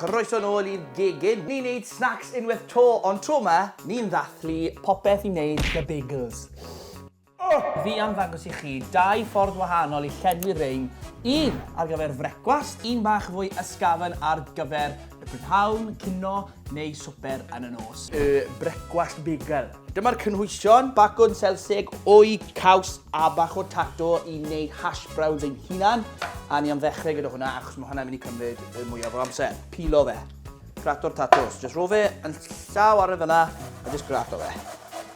Croeso nôl i'r gegin. Ni'n neud snacks unwaith to, ond tro yma, ni'n ddathlu popeth i wneud the bagels. Fi am ddangos i chi 2 ffordd wahanol i llenwi rein. Un ar gyfer frecwast, un bach fwy ysgafn ar gyfer y prynhawn, cino neu swper yn y nos. Brecwast bagel. Dyma'r cynhwysion, bacwn selsig, wy, caws a bach o tato i wneud hash browns ein hunan. A ni am ddechrau gyda hwnna, achos mae hwnna'n mynd i cymryd y mwyaf o amser. Pilo fe. Grato'r tatos. Just ro fe yn llaw ar y fyna, a just grato fe.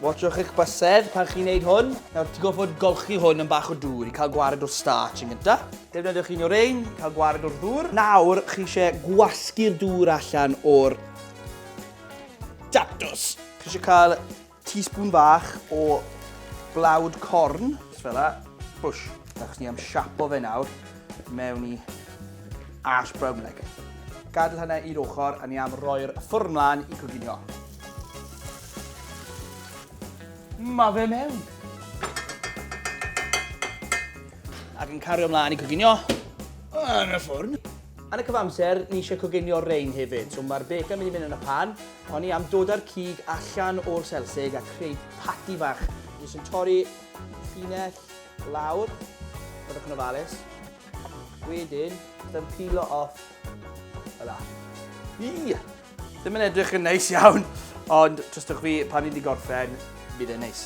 Watchwch eich bysedd pan chi'n neud hwn. Nawr, ti'n goffod golchi hwn yn bach o dŵr i cael gwared o'r starch yn gyntaf. Defnyddiwch chi'n o'r ein, cael gwared o'r ddŵr. Nawr, chi eisiau gwasgu'r dŵr allan o'r tatos. Chi eisiau cael teaspoon fach o blawd corn, fel yna, push. Achos ni am siapo fe nawr mewn i ash brown leg. Gadael hynny i'r ochr a ni am roi'r ffwrn mlaen i coginio. Ma fe mewn. Ac yn cario ymlaen i coginio yn y ffwrn. Yn y cyfamser, ni eisiau coginio rein hefyd. So mae'r bacon mynd i mynd yn y pan, ond ni am dod â'r cig allan o'r selsig a creu patty fach. Ni sy'n torri llinell lawr, byddwch yn ofalus. Wedyn, byddai'n pilo off yla. Ddim yn edrych yn neis iawn, ond trystwch fi, pan ni wedi gorffen, bydd e'n neis.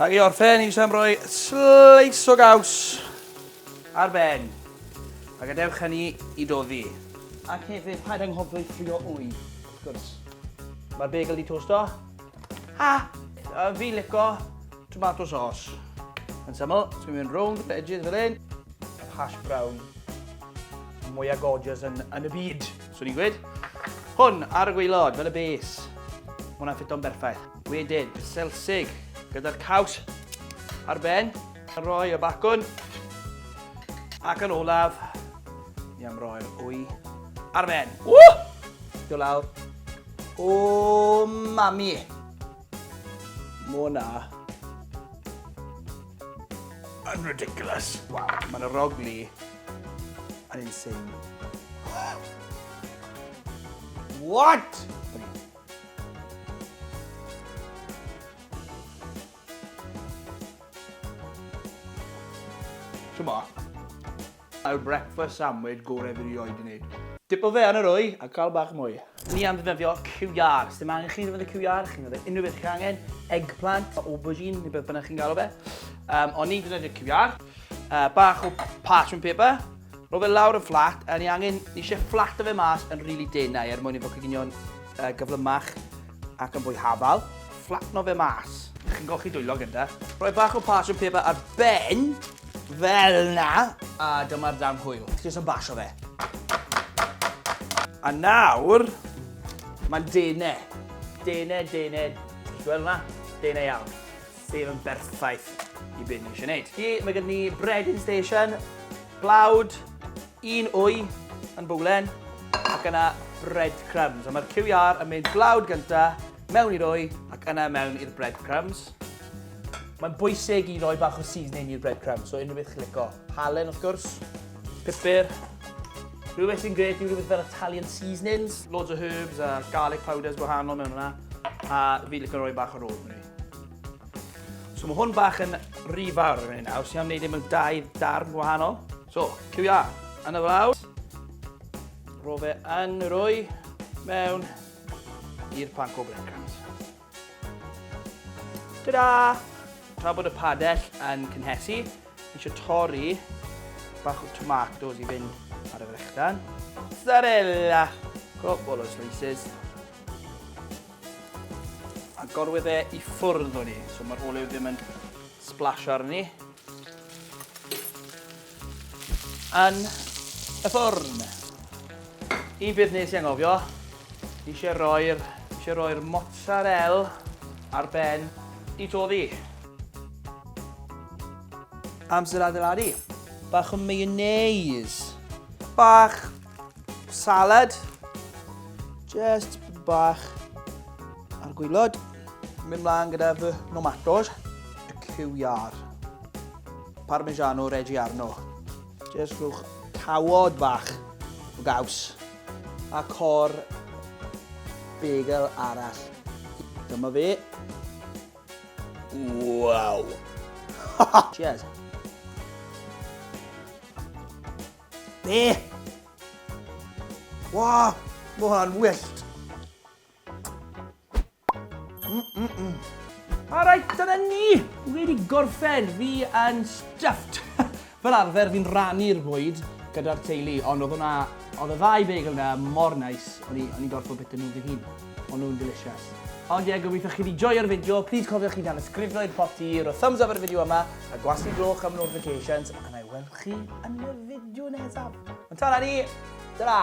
Ac i orffen, ni eisiau rhoi sleis o gaws ar ben. A gadewch hynny i doddi. Ac hefyd, paid anghofio ffrio wy, wrth gwrs. Mae'r bagel di tosto. Fi lico tomato sauce. Yn syml, dwi'n mynd rownd y edges fel hyn. Hash brown, mwyaf gorgeous yn y byd. So ni'n gweud, hwn ar y gwaelod, fel y base. Mae hwnna'n ffito'n berffaith. Wedyn, selsig, gyda'r caws ar ben. Yn rhoi y bacwn. Ac yn olaf, ni am roi'r wy ar ben. Dio lawr. O, mami. Mona. Yn ridiculous. Wow, mae'n rogli yn insane. What? Tyma, yw'r breakfast sandwich gorau fi rioed i wneud. Dipo fe yn yr wy a cael bach mwy. Ni am ddefnyddio QR. Dim angen chi ddefnyddio QR, chi'n ddefnyddio unrhyw beth chi'n angen. Eggplant, aubergine, neu beth bynnag chi'n galw fe. Ond ni'n ddefnyddio QR. Bach o parchment paper. Ro fe lawr yn fflat, a ni eisiau fflat o fe mas yn rili denau er mwyn i fod coginio'n gyflymach ac yn fwy hafal. Flatno fe mas. Chi'n golchi dwylo gyda. Rhoi bach o parchment paper ar ben, fel na, a dyma'r dam hwyl. Jyst yn basio fe. A nawr, mae'n denau. Denau. Ti'n gweld hwnna? Denau iawn. Sef yn berffaith i beth ni eisiau gwneud. Mae gen ni breading station, blawd, un wy yn bwlen, ac yna breadcrumbs. A mae'r QR yn mynd blawd gynta, mewn i'r wy, ac yna mewn i'r breadcrumbs. Mae'n bwysig i roi bach o seasoning i'r breadcrumbs, so unrhyw beth chi'n lico. Halen, wrth gwrs, pupur. Rhywbeth sy'n gret yw rhywbeth fel Italian seasonings. Loads o herbs a garlic powders gwahanol mewn hwnna. A fi licio roi bach o rosemary. So mae hwn bach yn rhy fawr yn hynny nawr, so am wneud e mewn 2 darn gwahanol. So, QR yn y flawd. Ro fe yn yr wy, mewn i'r panco breadcrumbs. Ta-da! Tra bod y padell yn cynhesu, ni eisiau torri bach o tomatoes i fynd ar y frechdan. Mozzarella! Cwbl o slices. A gorwedd e i ffwrdd o ni, so mae'r olew ddim yn splasho arni. Yn y ffwrn. Un peth nes i anghofio, ni eisiau roi'r mozzarella ar ben i toddi. Amser adeiladu. Bach o mayonnaise. Bach salad. Just bach ar gwylod. Mynd mlaen gyda fy nomatos. Y QR. Parmigiano Reggiano. Just rhwch cawod bach o gaws. a cor bagel arall. Dyma fe. Wow! Cheers. Be! Wow! Mae hwnna'n wyllt. Alright, dyna ni! Wedi gorffen fi yn stuffed. Fel arfer fi'n rannu'r bwyd gyda'r teulu, ond oedd y ddau bagel yna mor nice. O'n i gorfod bita nhw fy hun. O'n nhw'n delicious. Ond ie, gobeithio chi wedi joio'r fideo. Plîs cofiwch chi tanysgrifio i'r PopT, roi thumbs up ar y fideo yma, a gwasgu gloch am notifications, a na i weld chi yn y fideo nesaf. Ond ta ni! Ta-ra!